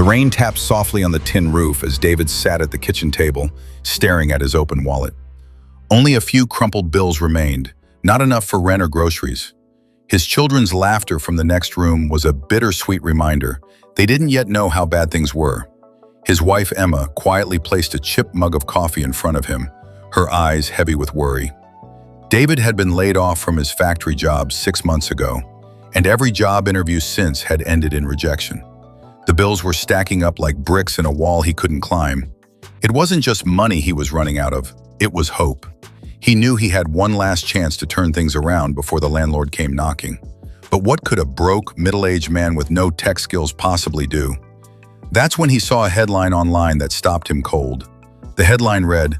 rain tapped softly on the tin roof as David sat at the kitchen table, staring at his open wallet. Only a few crumpled bills remained, not enough for rent or groceries. His children's laughter from the next room was a bittersweet reminder. They didn't yet know how bad things were. His wife, Emma, quietly placed a chipped mug of coffee in front of him, her eyes heavy with worry. David had been laid off from his factory job 6 months ago, and every job interview since had ended in rejection. The bills were stacking up like bricks in a wall he couldn't climb. It wasn't just money he was running out of, it was hope. He knew he had one last chance to turn things around before the landlord came knocking. But what could a broke, middle-aged man with no tech skills possibly do? That's when he saw a headline online that stopped him cold. The headline read,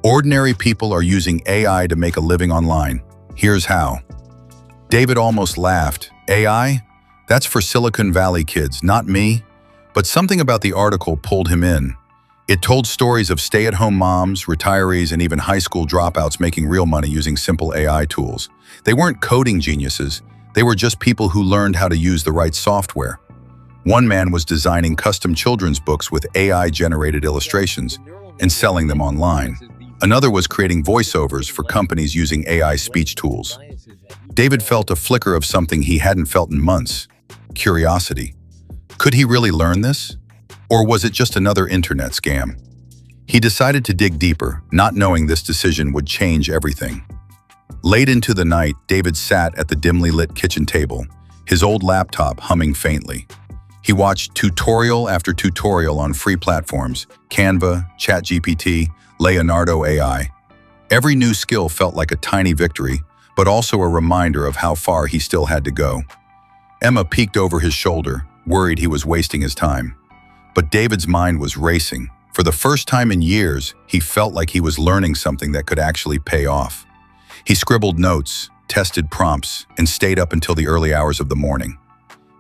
"Ordinary people are using AI to make a living online. Here's how." David almost laughed. AI? That's for Silicon Valley kids, not me. But something about the article pulled him in. It told stories of stay-at-home moms, retirees, and even high school dropouts making real money using simple AI tools. They weren't coding geniuses. They were just people who learned how to use the right software. One man was designing custom children's books with AI-generated illustrations and selling them online. Another was creating voiceovers for companies using AI speech tools. David felt a flicker of something he hadn't felt in months: curiosity. Could he really learn this? Or was it just another internet scam? He decided to dig deeper, not knowing this decision would change everything. Late into the night, David sat at the dimly lit kitchen table, his old laptop humming faintly. He watched tutorial after tutorial on free platforms: Canva, ChatGPT, Leonardo AI. Every new skill felt like a tiny victory, but also a reminder of how far he still had to go. Emma peeked over his shoulder, worried he was wasting his time. But David's mind was racing. For the first time in years, he felt like he was learning something that could actually pay off. He scribbled notes, tested prompts, and stayed up until the early hours of the morning.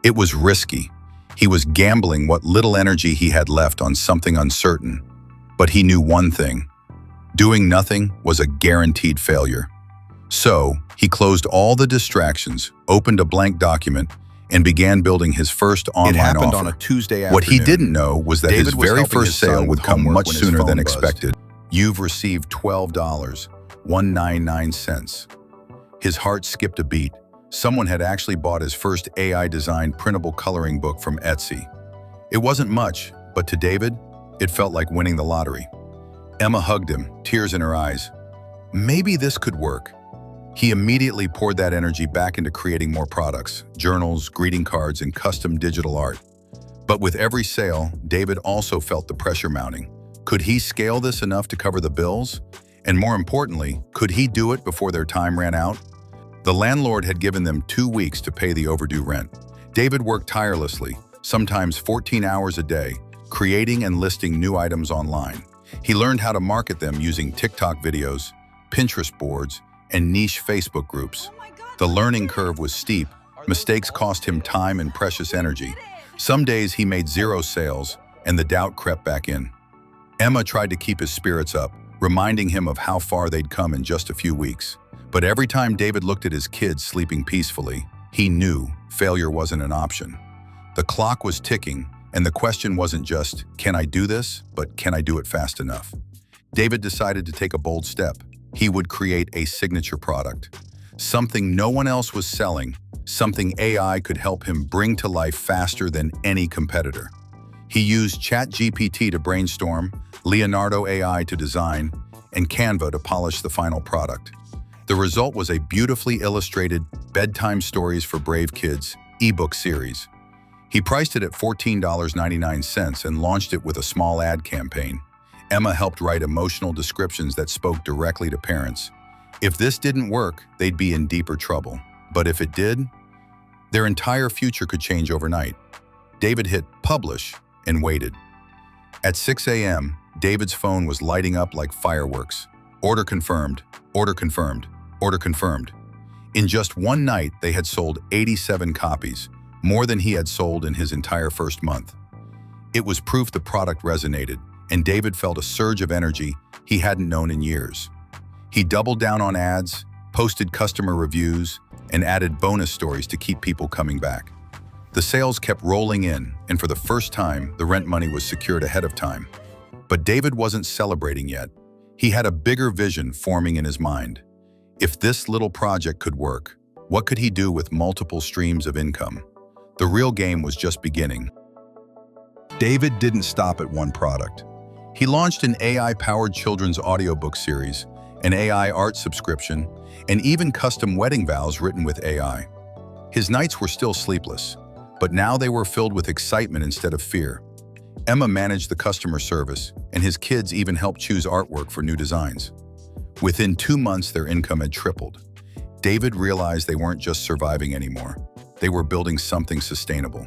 It was risky. He was gambling what little energy he had left on something uncertain. But he knew one thing: doing nothing was a guaranteed failure. So, he closed all the distractions, opened a blank document, and began building his first online offer. It happened on a Tuesday afternoon. What he didn't know was that David his was very helping first his son sale with would come homework much when his sooner phone than buzzed. expected. "You've received $12.199. His heart skipped a beat. Someone had actually bought his first AI-designed printable coloring book from Etsy. It wasn't much, but to David, it felt like winning the lottery. Emma hugged him, tears in her eyes. Maybe this could work. He immediately poured that energy back into creating more products: journals, greeting cards, and custom digital art. But with every sale, David also felt the pressure mounting. Could he scale this enough to cover the bills? And more importantly, could he do it before their time ran out? The landlord had given them 2 weeks to pay the overdue rent. David worked tirelessly, sometimes 14 hours a day, creating and listing new items online. He learned how to market them using TikTok videos, Pinterest boards, and niche Facebook groups. The learning curve was steep. Mistakes cost him time and precious energy. Some days he made 0 sales, and the doubt crept back in. Emma tried to keep his spirits up, reminding him of how far they'd come in just a few weeks. But every time David looked at his kids sleeping peacefully, he knew failure wasn't an option. The clock was ticking, and the question wasn't just, "Can I do this?" but "Can I do it fast enough?" David decided to take a bold step. He would create a signature product. Something no one else was selling, something AI could help him bring to life faster than any competitor. He used ChatGPT to brainstorm, Leonardo AI to design, and Canva to polish the final product. The result was a beautifully illustrated Bedtime Stories for Brave Kids ebook series. He priced it at $14.99 and launched it with a small ad campaign. Emma helped write emotional descriptions that spoke directly to parents. If this didn't work, they'd be in deeper trouble. But if it did, their entire future could change overnight. David hit publish and waited. At 6 a.m., David's phone was lighting up like fireworks. Order confirmed, order confirmed, order confirmed. In just one night, they had sold 87 copies, more than he had sold in his entire first month. It was proof the product resonated, and David felt a surge of energy he hadn't known in years. He doubled down on ads, posted customer reviews, and added bonus stories to keep people coming back. The sales kept rolling in, and for the first time, the rent money was secured ahead of time. But David wasn't celebrating yet. He had a bigger vision forming in his mind. If this little project could work, what could he do with multiple streams of income? The real game was just beginning. David didn't stop at one product. He launched an AI-powered children's audiobook series, an AI art subscription, and even custom wedding vows written with AI. His nights were still sleepless, but now they were filled with excitement instead of fear. Emma managed the customer service, and his kids even helped choose artwork for new designs. Within 2 months, their income had tripled. David realized they weren't just surviving anymore. They were building something sustainable.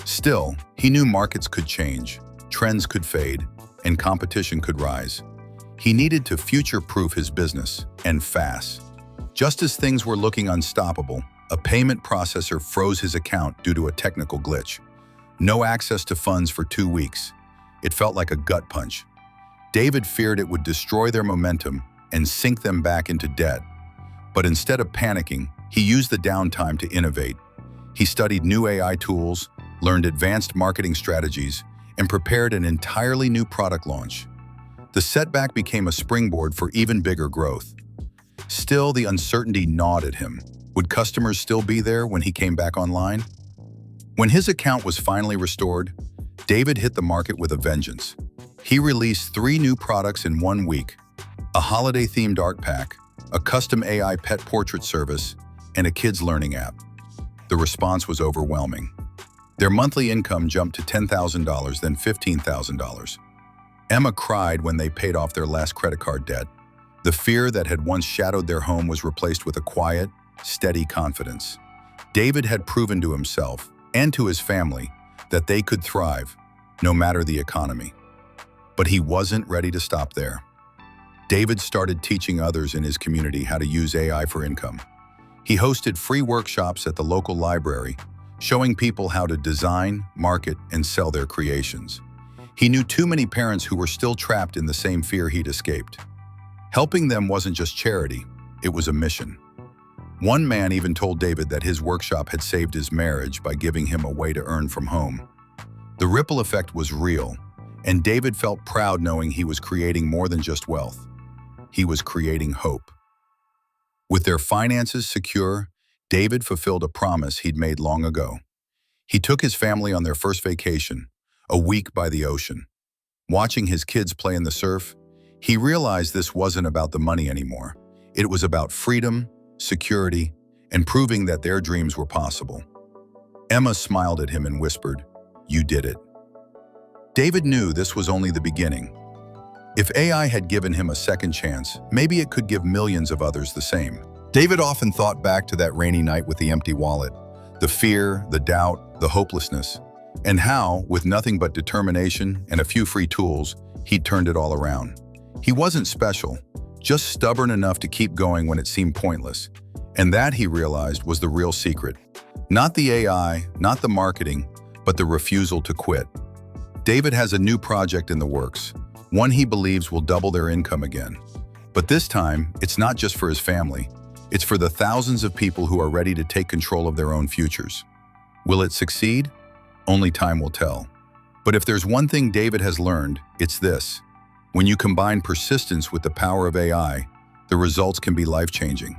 Still, he knew markets could change, trends could fade, and competition could rise. He needed to future-proof his business, and fast. Just as things were looking unstoppable, a payment processor froze his account due to a technical glitch. No access to funds for 2 weeks. It felt like a gut punch. David feared it would destroy their momentum and sink them back into debt. But instead of panicking, he used the downtime to innovate. He studied new AI tools, learned advanced marketing strategies, and prepared an entirely new product launch. The setback became a springboard for even bigger growth. Still, the uncertainty gnawed at him. Would customers still be there when he came back online? When his account was finally restored, David hit the market with a vengeance. He released 3 new products in 1 week: a holiday-themed art pack, a custom AI pet portrait service, and a kids' learning app. The response was overwhelming. Their monthly income jumped to $10,000, then $15,000. Emma cried when they paid off their last credit card debt. The fear that had once shadowed their home was replaced with a quiet, steady confidence. David had proven to himself and to his family that they could thrive, no matter the economy. But he wasn't ready to stop there. David started teaching others in his community how to use AI for income. He hosted free workshops at the local library, showing people how to design, market, and sell their creations. He knew too many parents who were still trapped in the same fear he'd escaped. Helping them wasn't just charity, it was a mission. One man even told David that his workshop had saved his marriage by giving him a way to earn from home. The ripple effect was real, and David felt proud knowing he was creating more than just wealth. He was creating hope. With their finances secure, David fulfilled a promise he'd made long ago. He took his family on their first vacation, a week by the ocean. Watching his kids play in the surf, he realized this wasn't about the money anymore. It was about freedom, security, and proving that their dreams were possible. Emma smiled at him and whispered, "You did it." David knew this was only the beginning. If AI had given him a second chance, maybe it could give millions of others the same. David often thought back to that rainy night with the empty wallet, the fear, the doubt, the hopelessness, and how, with nothing but determination and a few free tools, he'd turned it all around. He wasn't special, just stubborn enough to keep going when it seemed pointless. And that, he realized, was the real secret. Not the AI, not the marketing, but the refusal to quit. David has a new project in the works, one he believes will double their income again. But this time, it's not just for his family. It's for the thousands of people who are ready to take control of their own futures. Will it succeed? Only time will tell. But if there's one thing David has learned, it's this. When you combine persistence with the power of AI, the results can be life-changing.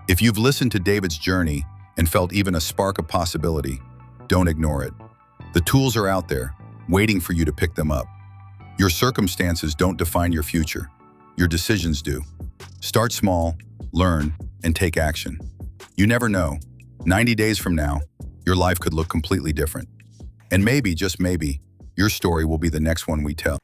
If you've listened to David's journey and felt even a spark of possibility, don't ignore it. The tools are out there, waiting for you to pick them up. Your circumstances don't define your future. Your decisions do. Start small, learn, and take action. You never know. 90 days from now, your life could look completely different. And maybe, just maybe, your story will be the next one we tell.